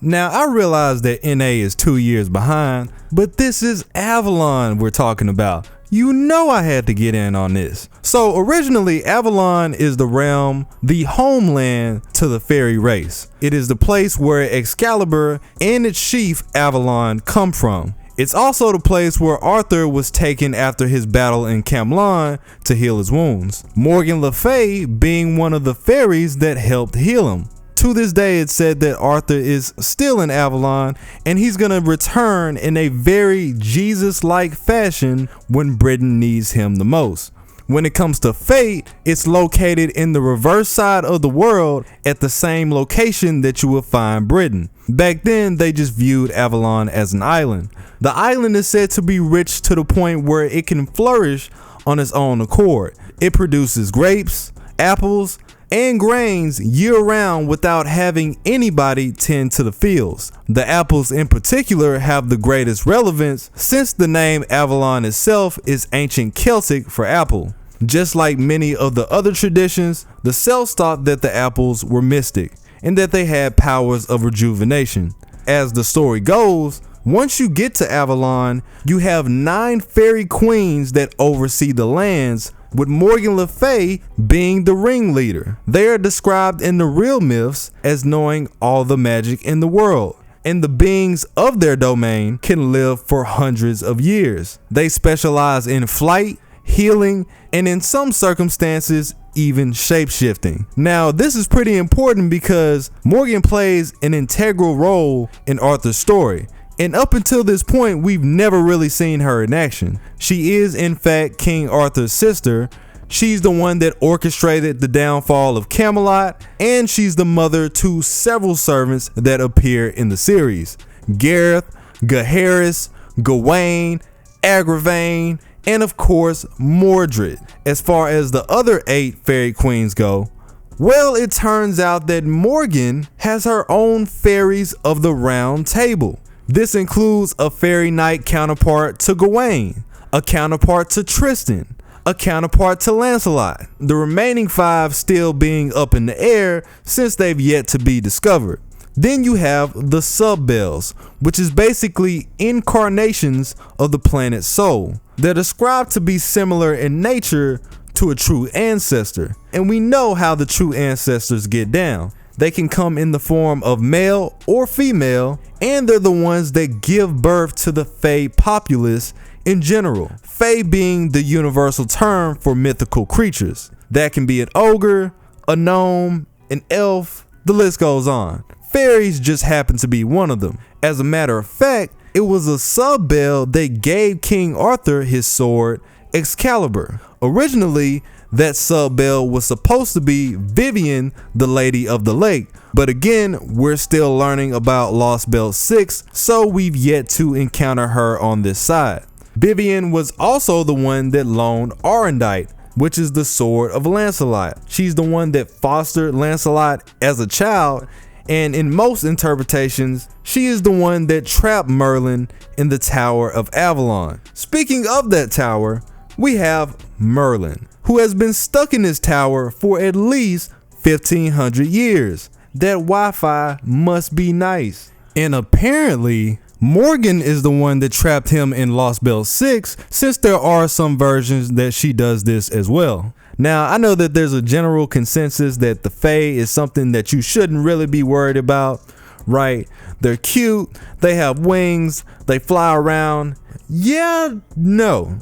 Now, I realize that NA is 2 years behind, but this is Avalon we're talking about. You know I had to get in on this. So originally, Avalon is the realm, the homeland to the fairy race. It is the place where Excalibur and its chief Avalon come from. It's also the place where Arthur was taken after his battle in Camelon to heal his wounds, Morgan Le Fay being one of the fairies that helped heal him. To this day, it's said that Arthur is still in Avalon and he's gonna return in a very Jesus-like fashion when Britain needs him the most. When it comes to fate, it's located in the reverse side of the world at the same location that you will find Britain. Back then, they just viewed Avalon as an island. The island is said to be rich to the point where it can flourish on its own accord. It produces grapes, apples, and grains year-round without having anybody tend to the fields. The apples in particular have the greatest relevance since the name Avalon itself is ancient Celtic for apple. Just like many of the other traditions, the Celts thought that the apples were mystic and that they had powers of rejuvenation. As the story goes, once you get to Avalon, you have 9 fairy queens that oversee the lands, with Morgan Le Fay being the ringleader. They are described in the real myths as knowing all the magic in the world, and the beings of their domain can live for hundreds of years. They specialize in flight, healing, and in some circumstances, even shape-shifting. Now, this is pretty important because Morgan plays an integral role in Arthur's story. And up until this point, we've never really seen her in action. She is, in fact, King Arthur's sister. She's the one that orchestrated the downfall of Camelot, and she's the mother to several servants that appear in the series. Gareth, Gaheris, Gawain, Agravain, and of course, Mordred. As far as the other 8 fairy queens go, well, it turns out that Morgan has her own fairies of the Round Table. This includes a fairy knight counterpart to Gawain, a counterpart to Tristan, a counterpart to Lancelot, the remaining 5 still being up in the air since they've yet to be discovered. Then you have the sub-bells, which is basically incarnations of the planet Sol. They're described to be similar in nature to a true ancestor, and we know how the true ancestors get down. They can come in the form of male or female, and they're the ones that give birth to the Fae populace in general. Fae being the universal term for mythical creatures. That can be an ogre, a gnome, an elf, the list goes on. Fairies just happen to be one of them. As a matter of fact, it was a sub-bell that gave King Arthur his sword, Excalibur. Originally, that sub-bell was supposed to be Vivian, the Lady of the Lake, but again, we're still learning about Lost Belt 6, so we've yet to encounter her on this side. Vivian was also the one that loaned Arundite, which is the sword of Lancelot. She's the one that fostered Lancelot as a child, and in most interpretations, she is the one that trapped Merlin in the Tower of Avalon. Speaking of that tower, we have Merlin, who has been stuck in this tower for at least 1500 years. That Wi-Fi must be nice. And apparently, Morgan is the one that trapped him in Lost Belt 6, since there are some versions that she does this as well. Now, I know that there's a general consensus that the Fae is something that you shouldn't really be worried about, right? They're cute, they have wings, they fly around. Yeah, no,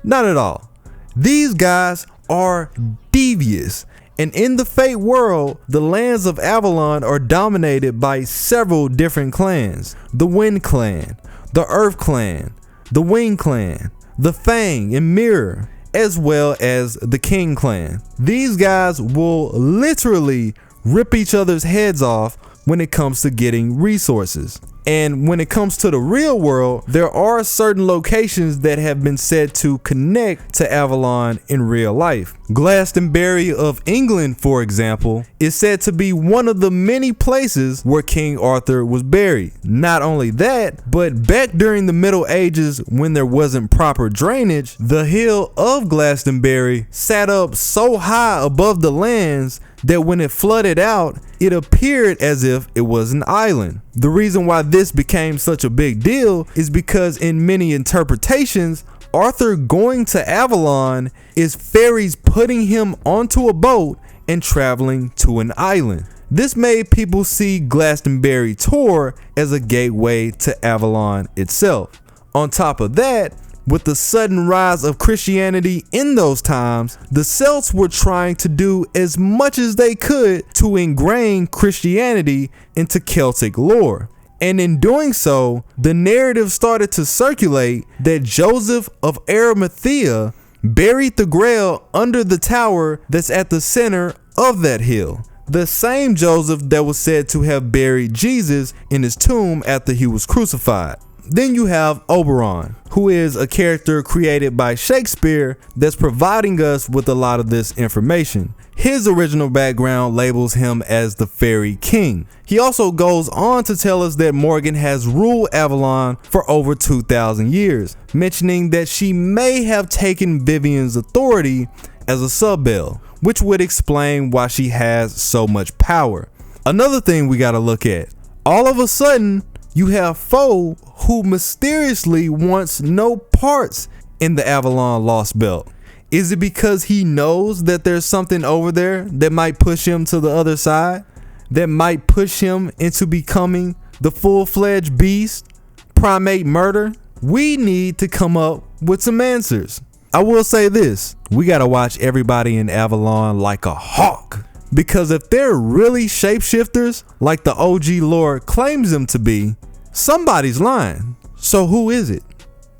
not at all. These guys are devious. And in the Fate world, the lands of Avalon are dominated by several different clans. The Wind Clan, the Earth Clan, the Wing Clan, the Fang and Mirror, as well as the King Clan. These guys will literally rip each other's heads off when it comes to getting resources. And when it comes to the real world, there are certain locations that have been said to connect to Avalon in real life. Glastonbury of England, for example, is said to be one of the many places where King Arthur was buried. Not only that, but back during the Middle Ages, when there wasn't proper drainage, the hill of Glastonbury sat up so high above the lands that when it flooded out, it appeared as if it was an island. The reason why this became such a big deal is because in many interpretations, Arthur going to Avalon is fairies putting him onto a boat and traveling to an island. This made people see Glastonbury Tor as a gateway to Avalon itself. On top of that, with the sudden rise of Christianity in those times, the Celts were trying to do as much as they could to ingrain Christianity into Celtic lore. And in doing so, the narrative started to circulate that Joseph of Arimathea buried the Grail under the tower that's at the center of that hill. The same Joseph that was said to have buried Jesus in his tomb after he was crucified. Then you have Oberon, who is a character created by Shakespeare that's providing us with a lot of this information. His original background labels him as the Fairy King. He also goes on to tell us that Morgan has ruled Avalon for over 2,000 years, mentioning that she may have taken Vivian's authority as a sub-bell, which would explain why she has so much power. Another thing we gotta look at, all of a sudden, you have Foe who mysteriously wants no parts in the Avalon Lost Belt. Is it because he knows that there's something over there that might push him to the other side? That might push him into becoming the full-fledged beast, primate murder? We need to come up with some answers. I will say this, we gotta watch everybody in Avalon like a hawk. Because if they're really shapeshifters, like the OG lore claims them to be, somebody's lying. So who is it?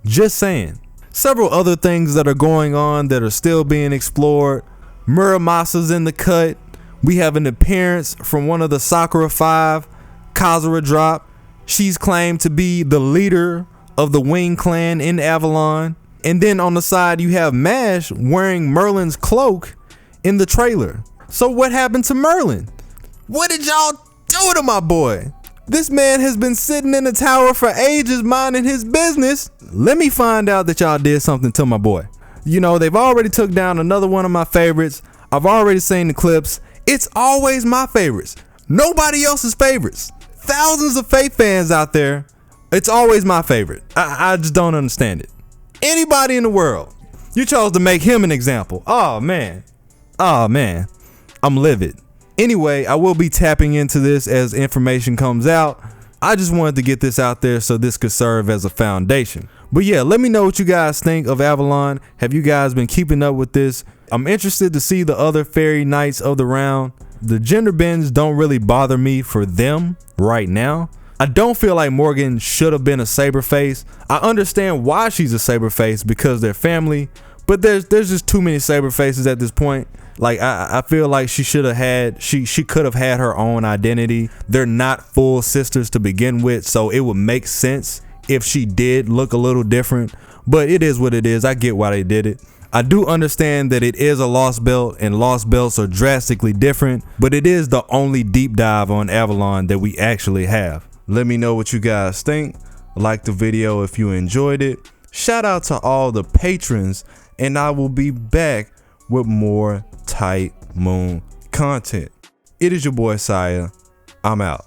Just saying. Several other things that are going on that are still being explored. Muramasa's in the cut. We have an appearance from one of the Sakura 5, Kazura drop. She's claimed to be the leader of the Wing clan in Avalon. And then on the side you have Mash wearing Merlin's cloak in the trailer. So what happened to Merlin? What did y'all do to my boy? This man has been sitting in the tower for ages minding his business. Let me find out that y'all did something to my boy. You know, they've already took down another one of my favorites. I've already seen the clips. It's always my favorites. Nobody else's favorites. Thousands of Faith fans out there. It's always my favorite. I just don't understand it. Anybody in the world. You chose to make him an example. Oh man. Oh man. I'm livid. Anyway, I will be tapping into this as information comes out. I just wanted to get this out there so this could serve as a foundation. But yeah, let me know what you guys think of Avalon. Have you guys been keeping up with this? I'm interested to see the other fairy knights of the round. The gender bends don't really bother me for them right now. I don't feel like Morgan should have been a Saberface. I understand why she's a Saberface because they're family, but there's just too many Saberfaces at this point. Like I feel like she should have had, she could have had her own identity. They're not full sisters to begin with, so it would make sense if she did look a little different, but it is what it is. I get why they did it. I do understand that it is a lost belt and lost belts are drastically different, but it is the only deep dive on Avalon that we actually have. Let me know what you guys think. Like the video if you enjoyed it. Shout out to all the patrons, and I will be back with more Tight Moon content. It is your boy Tsiah. I'm out.